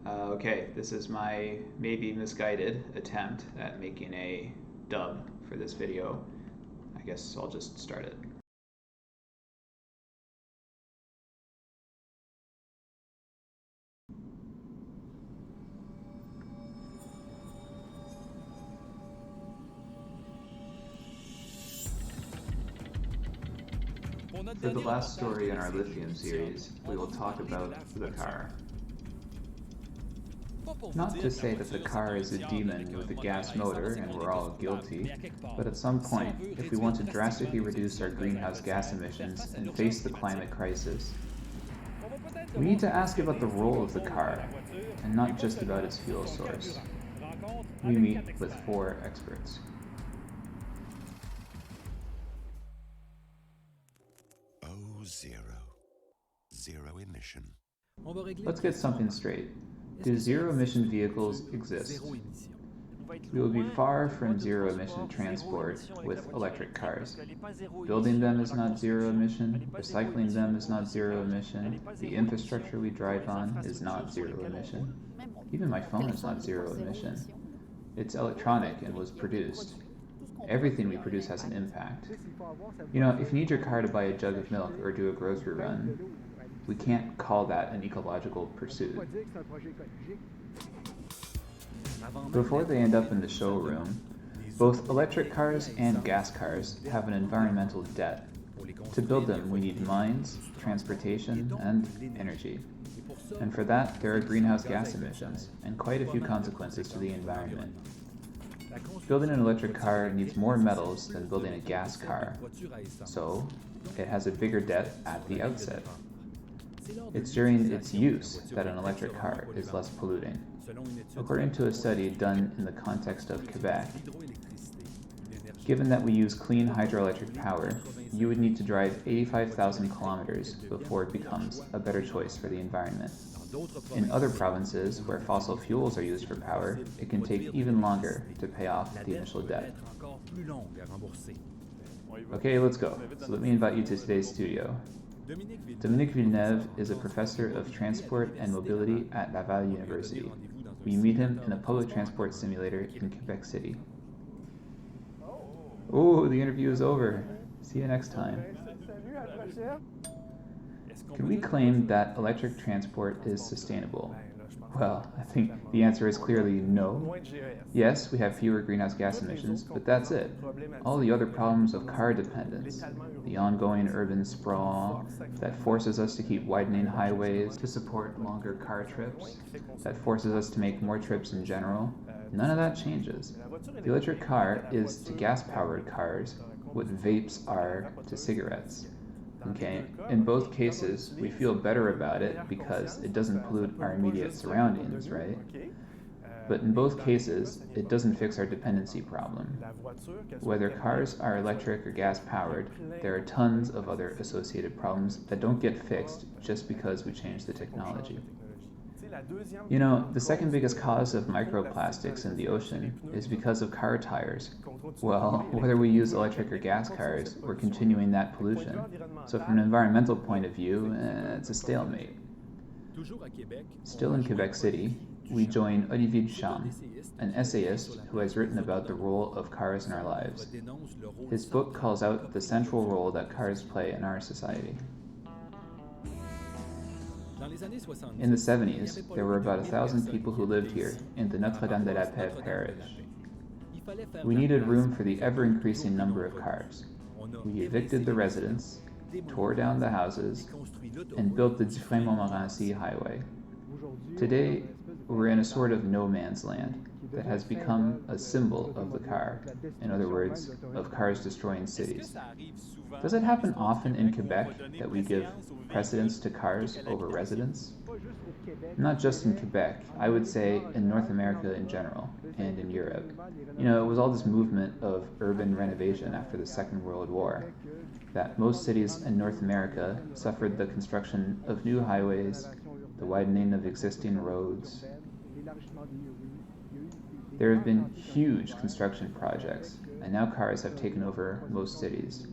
Okay, this is my maybe misguided attempt at making a dub for this video. I guess I'll just start it. For the last story in our lithium series, we will talk about the car. Not to say that the car is a demon with a gas motor and we're all guilty, but at some point, if we want to drastically reduce our greenhouse gas emissions and face the climate crisis, we need to ask about the role of the car, and not just about its fuel source. We meet with 4 experts. Zero emission. Let's get something straight. Do zero-emission vehicles exist? We will be far from zero-emission transport with electric cars. Building them is not zero-emission, recycling them is not zero-emission, the infrastructure we drive on is not zero-emission. Even my phone is not zero-emission. It's electronic and was produced. Everything we produce has an impact. You know, if you need your car to buy a jug of milk or do a grocery run, we can't call that an ecological pursuit. Before they end up in the showroom, both electric cars and gas cars have an environmental debt. To build them, we need mines, transportation, and energy. And for that, there are greenhouse gas emissions, and quite a few consequences to the environment. Building an electric car needs more metals than building a gas car, so it has a bigger debt at the outset. It's during its use that an electric car is less polluting. According to a study done in the context of Quebec, given that we use clean hydroelectric power, you would need to drive 85,000 kilometers before it becomes a better choice for the environment. In other provinces where fossil fuels are used for power, it can take even longer to pay off the initial debt. Okay, let's go. So let me invite you to today's studio. Dominique Villeneuve is a professor of transport and mobility at Laval University. We meet him in a public transport simulator in Quebec City. Oh, the interview is over. See you next time. Can we claim that electric transport is sustainable? Well, I think the answer is clearly no. Yes, we have fewer greenhouse gas emissions, but that's it. All the other problems of car dependence, the ongoing urban sprawl that forces us to keep widening highways to support longer car trips, that forces us to make more trips in general, none of that changes. The electric car is to gas-powered cars what vapes are to cigarettes. Okay, in both cases, we feel better about it because it doesn't pollute our immediate surroundings, right? But in both cases, it doesn't fix our dependency problem. Whether cars are electric or gas-powered, there are tons of other associated problems that don't get fixed just because we change the technology. You know, the second biggest cause of microplastics in the ocean is because of car tires. Well, whether we use electric or gas cars, we're continuing that pollution. So from an environmental point of view, it's a stalemate. Still in Quebec City, we join Olivier Duchamp, an essayist who has written about the role of cars in our lives. His book calls out the central role that cars play in our society. In the 70s, there were about 1,000 people who lived here in the Notre-Dame-de-la-Paix parish. We needed room for the ever-increasing number of cars. We evicted the residents, tore down the houses, and built the Dufresne-Montmorency highway. Today, we're in a sort of no man's land that has become a symbol of the car, in other words, of cars destroying cities. Does it happen often in Quebec that we give precedence to cars over residents? Not just in Quebec, I would say in North America in general, and in Europe. You know, it was all this movement of urban renovation after the Second World War, that most cities in North America suffered the construction of new highways, the widening of existing roads. There have been huge construction projects, and now cars have taken over most cities.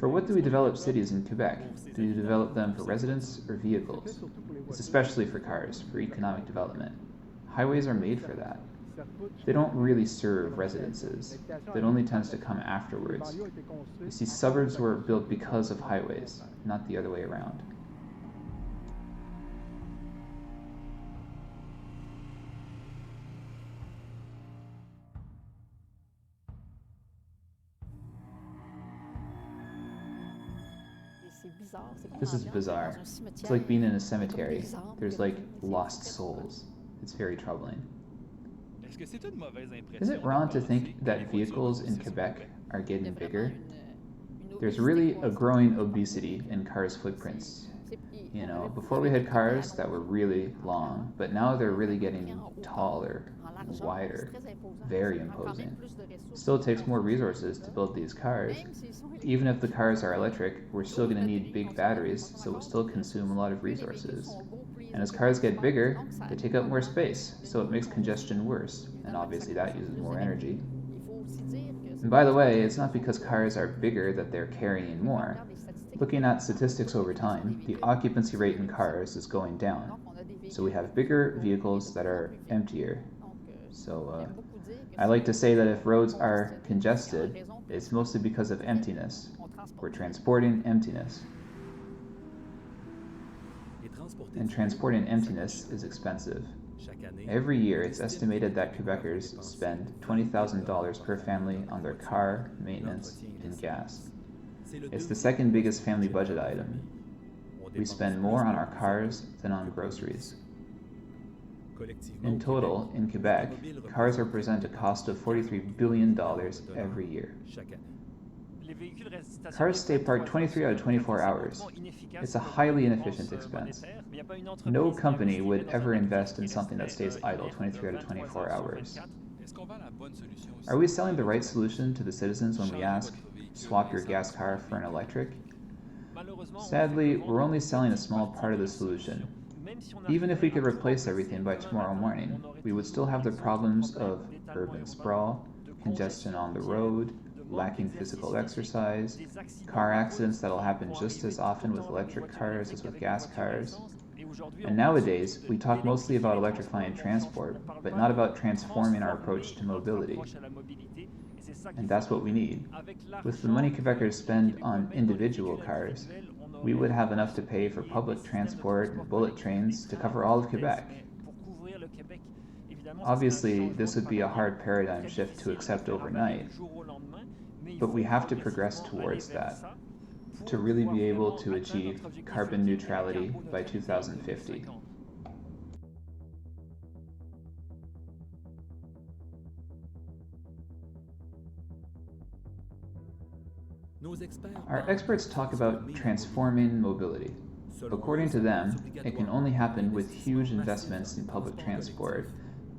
For what do we develop cities in Quebec? Do we develop them for residents or vehicles? It's especially for cars, for economic development. Highways are made for that. They don't really serve residences. That only tends to come afterwards. You see, suburbs were built because of highways, not the other way around. This is bizarre. It's like being in a cemetery. There's like lost souls. It's very troubling. Is it wrong to think that vehicles in Quebec are getting bigger? There's really a growing obesity in cars' footprints. You know, before we had cars that were really long, but now they're really getting taller, wider, very imposing. Still takes more resources to build these cars. Even if the cars are electric, we're still going to need big batteries, so we'll still consume a lot of resources. And as cars get bigger, they take up more space, so it makes congestion worse, and obviously that uses more energy. And by the way, it's not because cars are bigger that they're carrying more. Looking at statistics over time, the occupancy rate in cars is going down. So we have bigger vehicles that are emptier. So I like to say that if roads are congested, it's mostly because of emptiness. We're transporting emptiness. And transporting emptiness is expensive. Every year, it's estimated that Quebecers spend $20,000 per family on their car, maintenance, and gas. It's the second biggest family budget item. We spend more on our cars than on groceries. In total, in Quebec, cars represent a cost of $43 billion every year. Cars stay parked 23 out of 24 hours. It's a highly inefficient expense. No company would ever invest in something that stays idle 23 out of 24 hours. Are we selling the right solution to the citizens when we ask, swap your gas car for an electric? Sadly, we're only selling a small part of the solution. Even if we could replace everything by tomorrow morning, we would still have the problems of urban sprawl, congestion on the road, lacking physical exercise, car accidents that'll happen just as often with electric cars as with gas cars. And nowadays, we talk mostly about electrifying transport, but not about transforming our approach to mobility. And that's what we need. With the money Quebecers spend on individual cars, we would have enough to pay for public transport and bullet trains to cover all of Quebec. Obviously, this would be a hard paradigm shift to accept overnight, but we have to progress towards that to really be able to achieve carbon neutrality by 2050. Our experts talk about transforming mobility. According to them, it can only happen with huge investments in public transport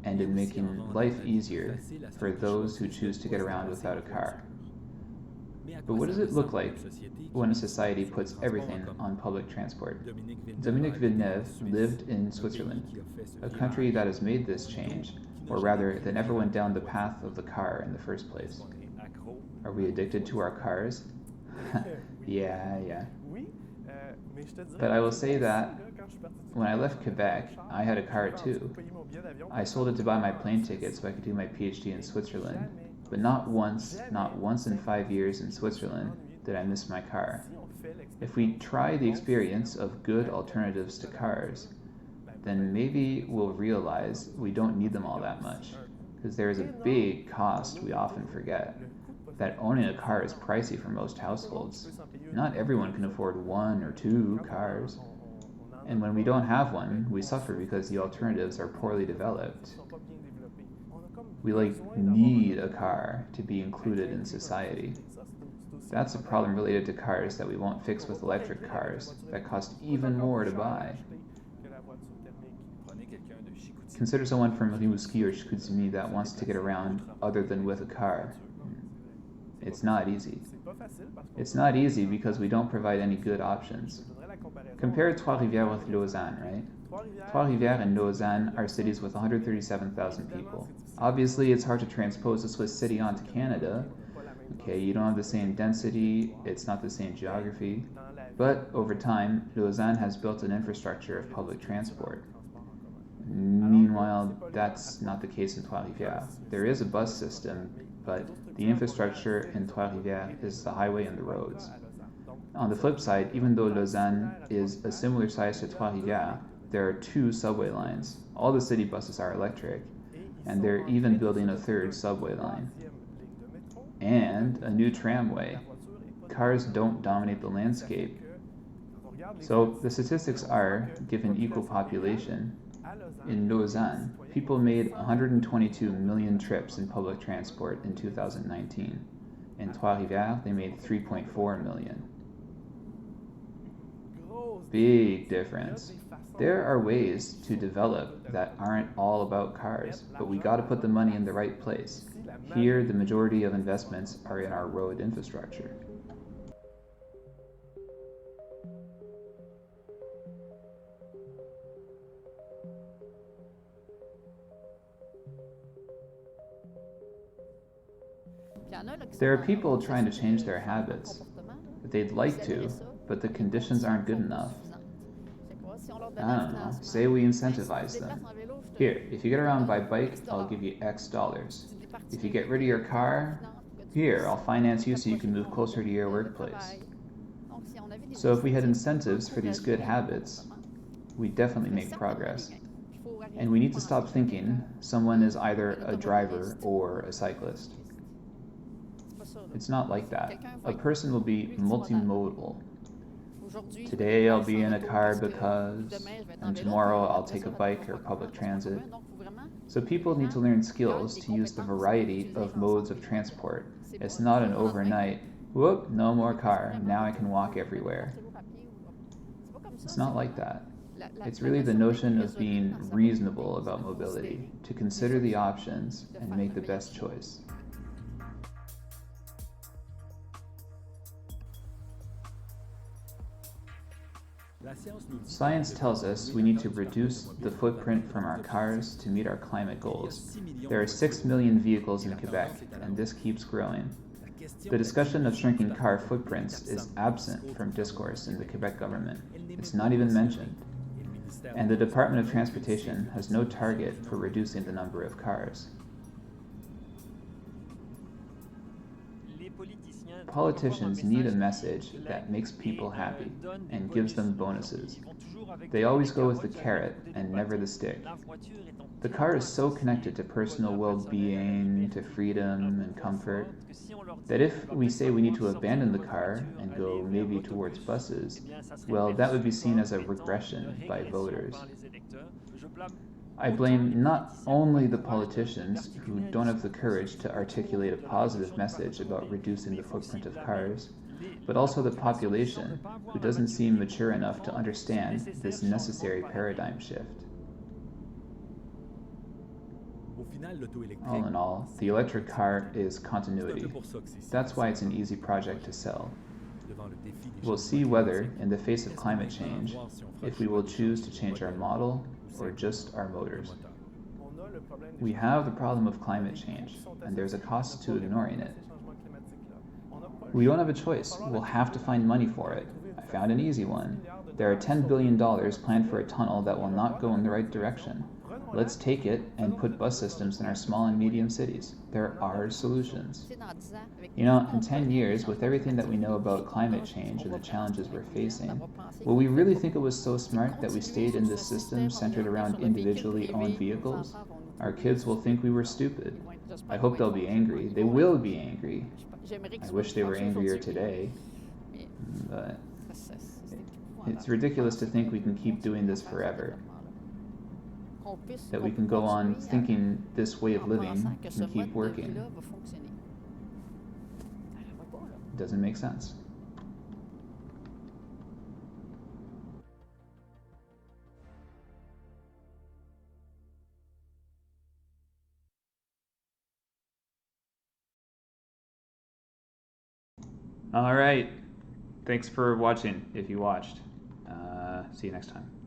and in making life easier for those who choose to get around without a car. But what does it look like when a society puts everything on public transport? Dominique Villeneuve lived in Switzerland, a country that has made this change, or rather, that never went down the path of the car in the first place. Are we addicted to our cars? Yeah. But I will say that when I left Quebec, I had a car too. I sold it to buy my plane ticket so I could do my PhD in Switzerland. But not once in 5 years in Switzerland did I miss my car. If we try the experience of good alternatives to cars, then maybe we'll realize we don't need them all that much, because there is a big cost we often forget, that owning a car is pricey for most households. Not everyone can afford 1 or 2 cars. And when we don't have one, we suffer because the alternatives are poorly developed. We need a car to be included in society. That's a problem related to cars that we won't fix with electric cars that cost even more to buy. Consider someone from Rimouski or Chicoutimi that wants to get around other than with a car. It's not easy. It's not easy because we don't provide any good options. Compare Trois-Rivières with Lausanne, right? Trois-Rivières and Lausanne are cities with 137,000 people. Obviously, it's hard to transpose a Swiss city onto Canada, Okay, you don't have the same density, it's not the same geography, but over time, Lausanne has built an infrastructure of public transport. Meanwhile, that's not the case in Trois-Rivières. There is a bus system, but the infrastructure in Trois-Rivières is the highway and the roads. On the flip side, even though Lausanne is a similar size to Trois-Rivières, there are 2 subway lines. All the city buses are electric, and they're even building a 3rd subway line. And a new tramway. Cars don't dominate the landscape. So the statistics are, given equal population, in Lausanne, people made 122 million trips in public transport in 2019. In Trois-Rivières, they made 3.4 million. Big difference. There are ways to develop that aren't all about cars, but we gotta put the money in the right place. Here, the majority of investments are in our road infrastructure. There are people trying to change their habits. They'd like to, but the conditions aren't good enough. I don't know, say we incentivize them. Here, if you get around by bike, I'll give you X dollars. If you get rid of your car, here, I'll finance you so you can move closer to your workplace. So if we had incentives for these good habits, we'd definitely make progress. And we need to stop thinking someone is either a driver or a cyclist. It's not like that. A person will be multimodal. Today I'll be in a car because, and tomorrow I'll take a bike or public transit. So people need to learn skills to use the variety of modes of transport. It's not an overnight, whoop, no more car, now I can walk everywhere. It's not like that. It's really the notion of being reasonable about mobility, to consider the options and make the best choice. Science tells us we need to reduce the footprint from our cars to meet our climate goals. There are 6 million vehicles in Quebec, and this keeps growing. The discussion of shrinking car footprints is absent from discourse in the Quebec government. It's not even mentioned. And the Department of Transportation has no target for reducing the number of cars. Politicians need a message that makes people happy and gives them bonuses. They always go with the carrot and never the stick. The car is so connected to personal well-being, to freedom and comfort, that if we say we need to abandon the car and go maybe towards buses, well, that would be seen as a regression by voters. I blame not only the politicians who don't have the courage to articulate a positive message about reducing the footprint of cars, but also the population who doesn't seem mature enough to understand this necessary paradigm shift. All in all, the electric car is continuity. That's why it's an easy project to sell. We'll see whether, in the face of climate change, if we will choose to change our model or just our motors. We have the problem of climate change, and there's a cost to ignoring it. We don't have a choice. We'll have to find money for it. I found an easy one. There are $10 billion planned for a tunnel that will not go in the right direction. Let's take it and put bus systems in our small and medium cities. There are solutions. You know, in 10 years, with everything that we know about climate change and the challenges we're facing, will we really think it was so smart that we stayed in this system centered around individually owned vehicles? Our kids will think we were stupid. I hope they'll be angry. They will be angry. I wish they were angrier today. But it's ridiculous to think we can keep doing this forever. That we can go on thinking this way of living can keep working. It doesn't make sense. All right. Thanks for watching, if you watched. See you next time.